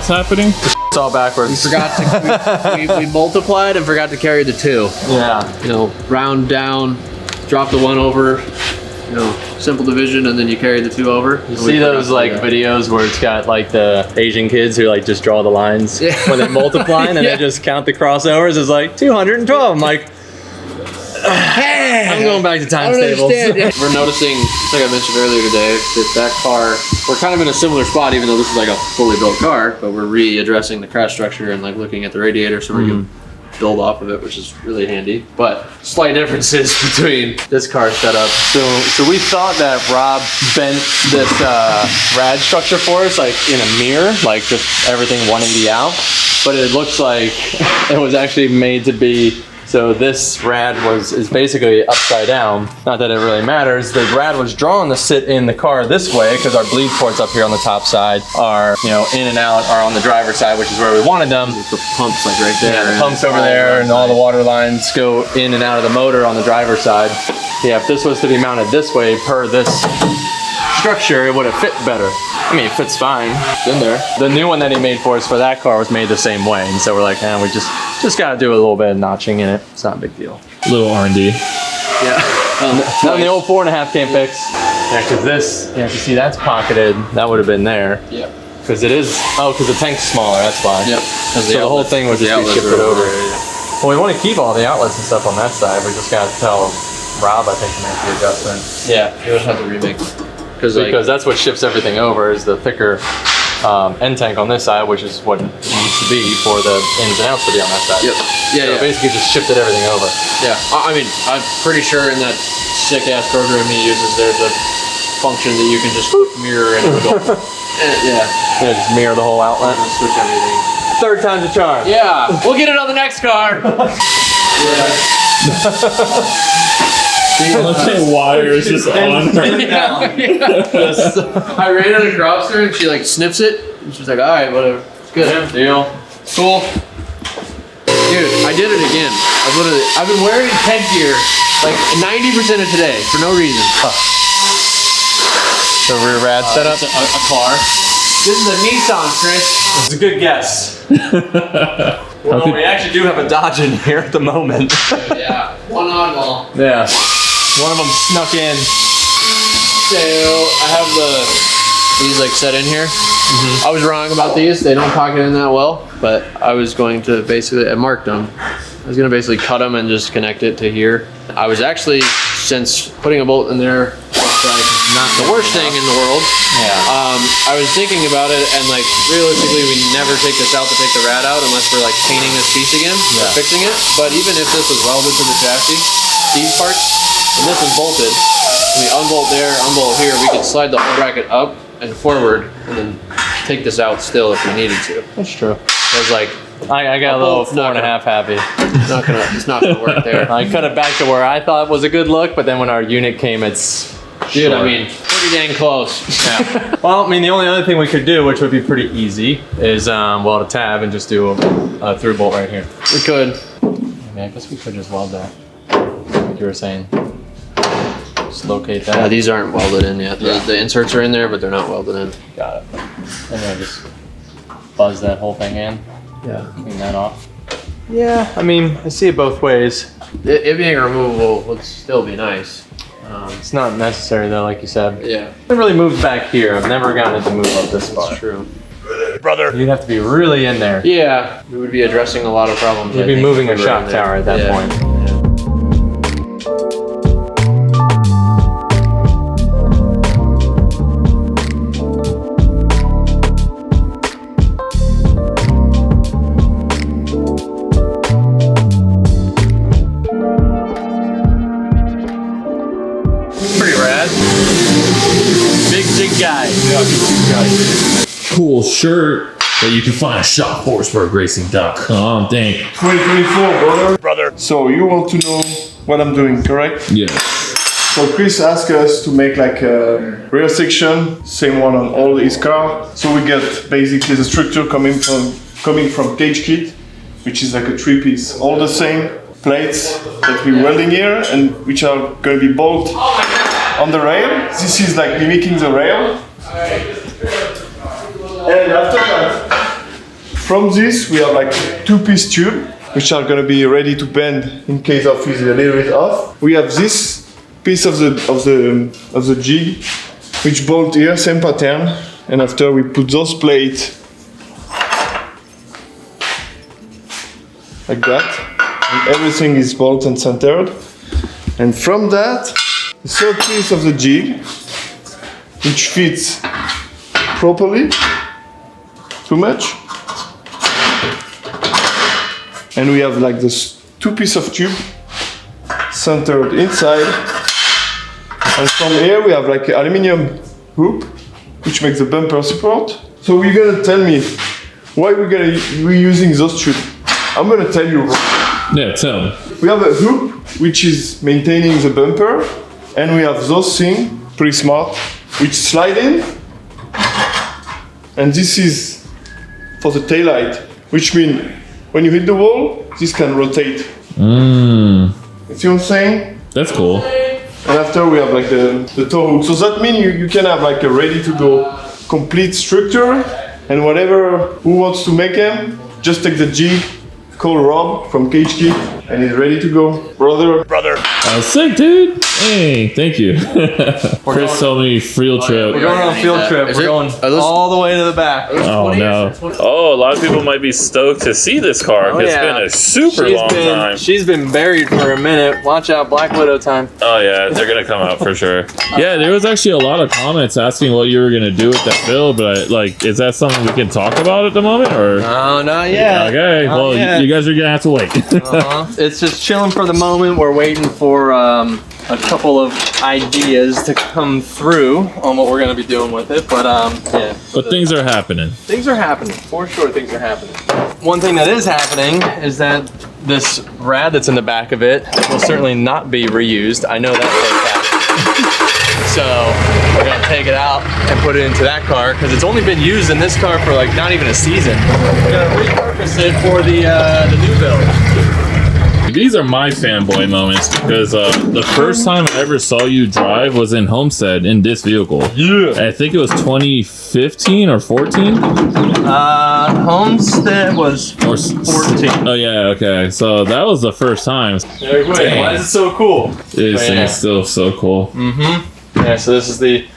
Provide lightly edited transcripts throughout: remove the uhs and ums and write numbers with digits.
happening? It's all backwards. We forgot to, we multiplied and forgot to carry the 2. Yeah. You know, round down, drop the 1 over, you know, simple division, and then you carry the 2 over. You see those like videos where it's got like the Asian kids who like just draw the lines when they multiply and then they just count the crossovers. It's like 212. I'm like, I'm going back to times tables. We're noticing, like I mentioned earlier today, that car, we're kind of in a similar spot, even though this is like a fully built car, but we're readdressing the crash structure and like looking at the radiator so we can build off of it, which is really handy. But slight differences between this car setup. So we thought that Rob bent this rad structure for us like in a mirror, like just everything 180 out, but it looks like it was actually made to be. So this rad is basically upside down. Not that it really matters. The rad was drawn to sit in the car this way because our bleed ports up here on the top side are, you know, in and out are on the driver's side, which is where we wanted them. The pump's like right there. Yeah, the pump's over there, and all the water lines go in and out of the motor on the driver's side. Yeah, if this was to be mounted this way per this structure, it would have fit better. I mean, it fits fine. It's in there. The new one that he made for us for that car was made the same way, and so we're like, we just got to do a little bit of notching in it. It's not a big deal. Little R&D. Yeah. Nothing the old 4.5 can't fix. Yeah, because this, you see that's pocketed. That would have been there. Yeah. Because it is, because the tank's smaller, that's why. Yep. So the whole thing would just be shifted over. Well, we want to keep all the outlets and stuff on that side. We just got to tell Rob, I think, to make the adjustment. Yeah, you would have to remake. Because that's what shifts everything over is the thicker end tank on this side, which is what it needs to be for the ins and outs to be on that side. Yep. Yeah, so basically just shifted everything over. Yeah. I mean, I'm pretty sure in that sick-ass program he uses, there's a function that you can just mirror and it'll go. Yeah, just mirror the whole outlet. Switch everything. Third time's a charm. Yeah. We'll get it on the next car. Let's say wires just on. I ran it across her and she like sniffs it and she's like, all right, whatever. It's good. Yeah, deal. Cool. Dude, I did it again. I've been wearing headgear like 90% of today for no reason. The rear rad setup? A car. This is a Nissan, Chris. It's a good guess. Well, we actually do have a Dodge in here at the moment. Yeah, one oddball. Yeah. One of them snuck in. So I have these like set in here. I was wrong about these. They don't pocket in that well, but I was going to I marked them. I was gonna basically cut them and just connect it to here. I was actually, since putting a bolt in there, like not the worst thing in the world. Yeah. I was thinking about it, and like realistically, we never take this out to take the rad out unless we're like painting this piece again or fixing it. But even if this was welded to the chassis, these parts, and this is bolted, and we unbolt there, unbolt here, we could slide the whole bracket up and forward, and then take this out still if we needed to. That's true. I was like, I got a little 4.5 happy. It's not gonna work there. I cut it back to where I thought was a good look, but then when our unit came, it's Dude, short. I mean, pretty dang close. Yeah. Well, I mean, the only other thing we could do, which would be pretty easy, is weld a tab and just do a through bolt right here. We could. I mean, I guess we could just weld that, like you were saying. Just locate that. Yeah, these aren't welded in yet. The inserts are in there, but they're not welded in. Got it. And then just buzz that whole thing in. Yeah. Clean that off. Yeah, I mean, I see it both ways. It being removable would still be nice. It's not necessary though, like you said. Yeah. It really moves back here. I've never gotten it to move up this far. That's true. Brother. You'd have to be really in there. Yeah, we would be addressing a lot of problems. You'd be moving a shock tower at that point. Cool shirt that you can find at shopforsbergracing.com. Dang. 2024, brother. So you want to know what I'm doing, correct? Yes. So Chris asked us to make like a rear section, same one on all his car. So we get basically the structure coming from cage kit, which is like a 3-piece, all the same plates that we're welding here and which are going to be bolted on the rail. This is like mimicking the rail. And after that, From this, we have like 2-piece tube, which are gonna be ready to bend in case of it's a little bit off. We have this piece of the jig, which bolt here, same pattern. And after we put those plates like that, and everything is bolted and centered. And from that, the third piece of the jig, which fits properly, too much. And we have like this 2-piece of tube centered inside. And from here we have like an aluminum hoop, which makes the bumper support. So you're gonna tell me why we're using those tubes. I'm gonna tell you. Yeah, tell me. We have a hoop which is maintaining the bumper, and we have those things, pretty smart, which slide in. And this is for the taillight, which means when you hit the wall, this can rotate. You see what I'm saying? That's cool. And after we have like the toe hook. So that means you can have like a ready to go complete structure, and whatever who wants to make them, just take the jig, call Rob from Cage Kit, and he's ready to go. Brother. That was sick, dude. Hey, thank you. Chris told me field trip. We're going on a field trip. We're going all the way to the back. Oh no! Oh, a lot of people might be stoked to see this car. It's been a super long time. She's been buried for a minute. Watch out, Black Widow time. Oh yeah, they're gonna come out for sure. Yeah, there was actually a lot of comments asking what you were gonna do with that build, but like, is that something we can talk about at the moment, or? No, not yet. Okay, well, you guys are gonna have to wait. It's just chilling for the moment. We're waiting for a couple of ideas to come through on what we're gonna be doing with it, but yeah. But things are happening. Things are happening, for sure. Things are happening. One thing that is happening is that this rad that's in the back of it will certainly not be reused. I know that for a fact. So we're gonna take it out and put it into that car because it's only been used in this car for like not even a season. We're gonna repurpose it for the new build. These are my fanboy moments because the first time I ever saw you drive was in Homestead in this vehicle. Yeah. I think it was 2015 or 14. Homestead was 14. Oh yeah, okay. So that was the first time. Why is it so cool? This thing is still so cool. Yeah, so this is the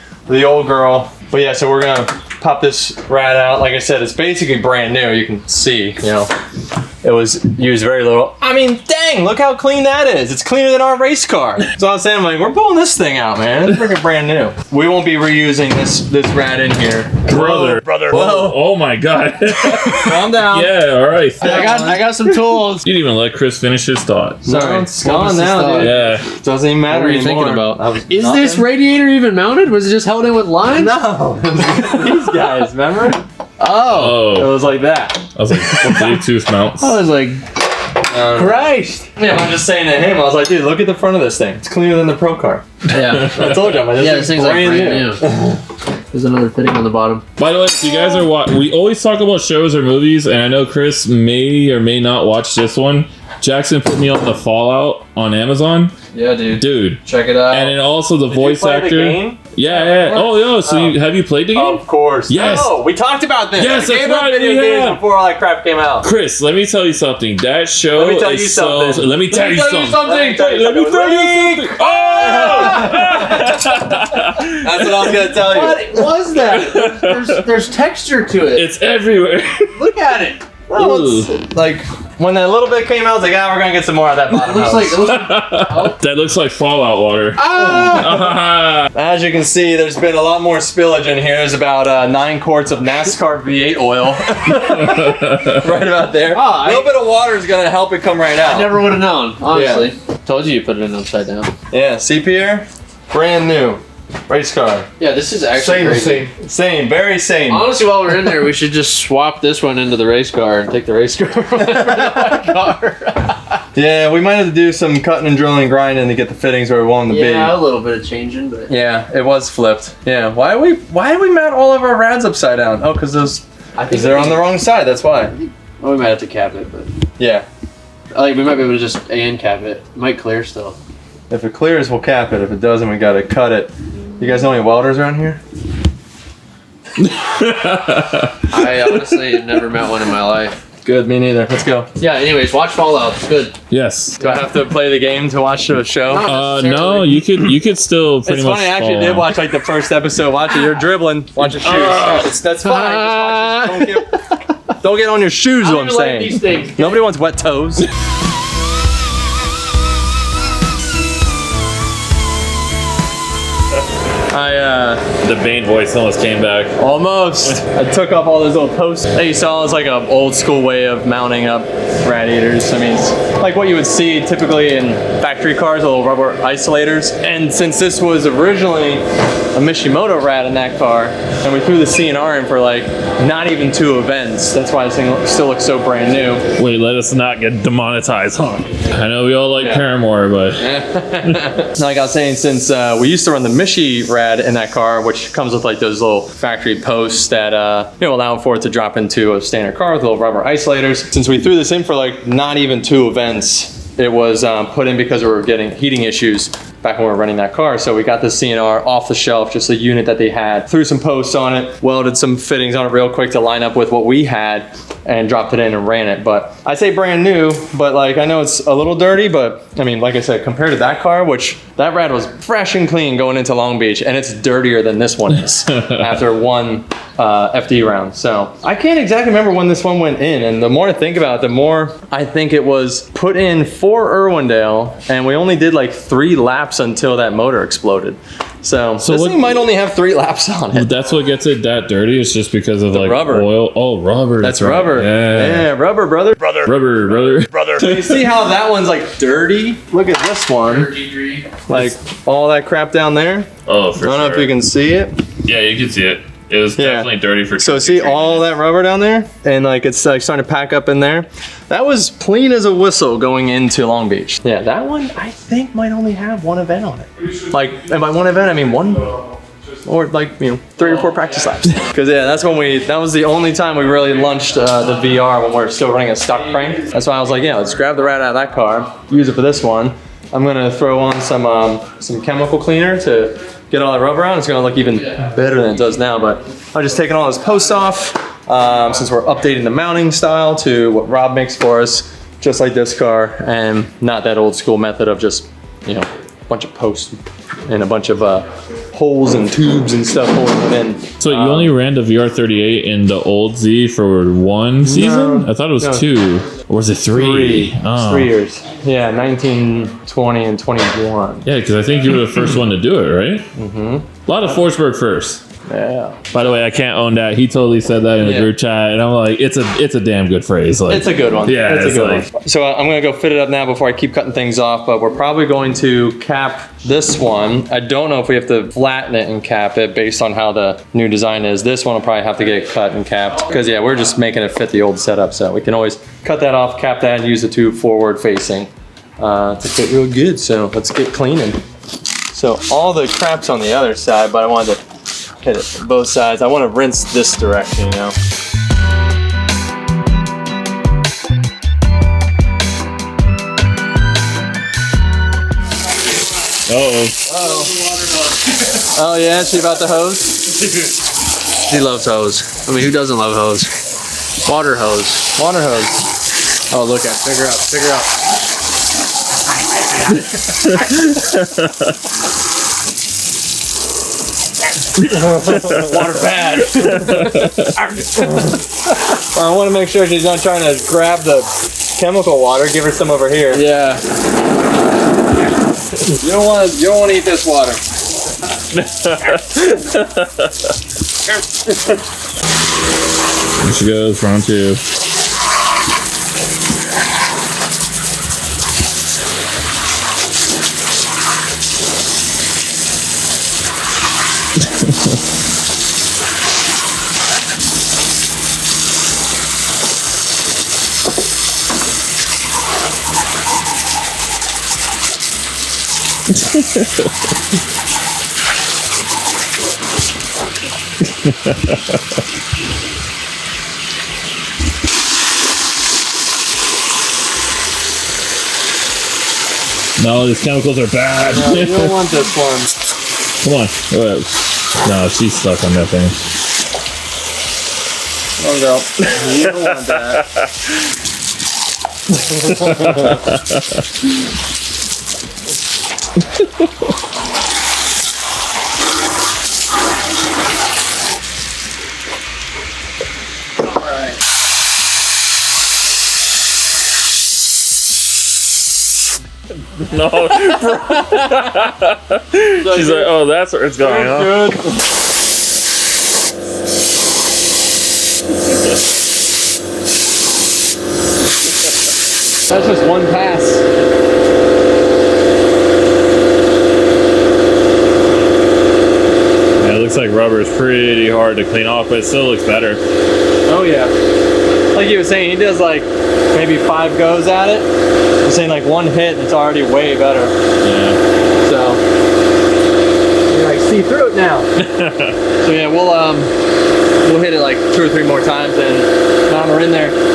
old girl. But yeah, so we're gonna pop this rad out. Like I said, it's basically brand new. You can see, you know, it was used very little. I mean, dang, look how clean that is. It's cleaner than our race car. So I'm saying, like, we're pulling this thing out, man. It's freaking brand new. We won't be reusing this rad in here. Brother. Whoa. Oh my god. Calm down. Yeah, all right. I got some tools. You didn't even let Chris finish his thought. Sorry, it's gone now, dude. Yeah. Doesn't even matter What are you anymore. thinking about? Is this radiator even mounted? Was it just held in with lines? No. These guys, remember? Oh. It Oh. was like that. I was like, Bluetooth mounts. I was like, Christ. Yeah, I'm just saying to him, I was like, dude, look at the front of this thing. It's cleaner than the Pro car. Yeah. I told you, I'm like, This thing's like brand new. There's another fitting on the bottom. By the way, if you guys are we always talk about shows or movies, and I know Chris may or may not watch this one. Jackson put me on the Fallout on Amazon. Yeah, dude. Dude. Check it out. And then also the Did voice you play actor. The game? Yeah. Oh, yo. So have you played the game? Of course. Yes. No, we talked about this. Yes, We that's gave up right, video we games have. before all that crap came out. Chris, let me tell you something. That show Let me tell is you so. something. Let me tell you something. Let me tell you Let me tell you something. Oh! That's what I was gonna tell you. What was that? There's texture to it. It's everywhere. Look at it. Well, it's, like when that little bit came out, I was like, we're gonna get some more of that bottom house. That looks like Fallout water. As you can see, there's been a lot more spillage in here. There's about 9 quarts of NASCAR V8 oil. Right about there. A little bit of water is gonna help it come right out. I never would have known, honestly. Told you put it in upside down. Yeah, see Pierre? Brand new. Race car. Yeah, this is actually crazy. Same, very same. Honestly, while we're in there, we should just swap this one into the race car and take the race car over to the car. Yeah, we might have to do some cutting and drilling and grinding to get the fittings where we want them to be. Yeah, a little bit of changing, but Yeah, it was flipped. Yeah, why did we mount all of our rads upside down? Oh, because they're on the wrong side. That's why. Well, we might have to cap it, but Yeah. like we might be able to just cap it. It might clear still. If it clears, we'll cap it. If it doesn't, we gotta cut it. You guys know any welders around here? I honestly never met one in my life. Good, me neither. Let's go. Yeah, anyways, watch Fallout. It's good. Yes. Do I have to play the game to watch the show? No, you could still pretty It's much. funny, I actually follow did on. watch like the first episode. Watch it, you're dribbling. Watch your shoes. That's fine. Just watch it. Don't get on your shoes, is what I'm saying. these things. Nobody wants wet toes. The Bane voice almost came back. Almost. I took off all those little posts that you saw. It's like an old school way of mounting up radiators. I mean, it's like what you would see typically in factory cars, little rubber isolators. And since this was originally a Mishimoto rad in that car, and we threw the CNR in for like not even 2 events, that's why this thing still looks so brand new. Wait, let us not get demonetized, huh? I know we all like Paramore, but Like I was saying, since we used to run the Mishi rad in that car, which comes with like those little factory posts that allow for it to drop into a standard car with little rubber isolators. Since we threw this in for like not even 2 events, it was put in because we were getting heating issues back when we were running that car. So we got the CNR off the shelf, just a unit that they had, threw some posts on it, welded some fittings on it real quick to line up with what we had, and dropped it in and ran it. But I say brand new, but like I know it's a little dirty, but I mean, like I said, compared to that car, which that rad was fresh and clean going into Long Beach, and it's dirtier than this one is after one FD round. So I can't exactly remember when this one went in, and the more I think about it, the more I think it was put in for Irwindale, and we only did like 3 laps until that motor exploded. So this what- thing might only have 3 laps on it. that's what gets it that dirty. It's just because of like rubber. oil. Oh, rubber. That's right. rubber. Yeah. Rubber, brother. Rubber. So you see how that one's like dirty? Look at this one. Like all that crap down there. Oh, I for don't know if you can see it. Yeah, you can see it. It was Yeah. definitely dirty for. So see all that rubber down there? And like it's like starting to pack up in there. That was clean as a whistle going into Long Beach. Yeah, that one I think might only have 1 event on it. Like, and by 1 event I mean 1 or like, 3 or 4 practice laps. Because yeah, that was the only time we really launched the VR when we were still running a stock crank. That's why I was like, yeah, let's grab the rad out of that car, use it for this one. I'm gonna throw on some chemical cleaner to get all that rubber out. It's gonna look even better than it does now, but I'm just taking all those posts off since we're updating the mounting style to what Rob makes for us, just like this car, and not that old school method of just, a bunch of posts and a bunch of holes and tubes and stuff holding it in. So you only ran the VR38 in the old Z for 1 season? I thought it was 2. Or was it 3? It's 3 years. Yeah, 19, 20, and 21. Yeah, because I think you were the first one to do it, right? Mm-hmm. A lot of Forsberg first. Yeah. By the way, I can't own that. He totally said that in the group chat, and I'm like, it's a damn good phrase. Like, It's a good one. Yeah, it's a it's good like- one. So I'm gonna go fit it up now before I keep cutting things off, but we're probably going to cap this one. I don't know if we have to flatten it and cap it based on how the new design is. This one will probably have to get cut and capped because yeah, we're just making it fit the old setup. So we can always cut that off, cap that, and use the 2 forward facing to fit real good. So let's get cleaning. So all the crap's on the other side, but I wanted to hit it from both sides. I want to rinse this direction, Oh yeah, she about the hose? She loves hose. I mean, who doesn't love hose? Water hose. Water hose. Oh, look at figure out. Water bad. I want to make sure she's not trying to grab the chemical water. Give her some over here. Yeah. You don't want to eat this water. There she goes, round 2. No, these chemicals are bad. No, you don't want this one. Come on. No, she's stuck on that thing. Oh no. You don't want that. No. She's like, oh, that's where it's going, huh? That's just one pass. Yeah, it looks like rubber is pretty hard to clean off, but it still looks better. Oh yeah. Like you were saying, he does like maybe 5 goes at it. I'm saying like one hit and it's already way better. Yeah. So you like see through it now. So yeah, we'll hit it like 2 or 3 more times and now we're in there.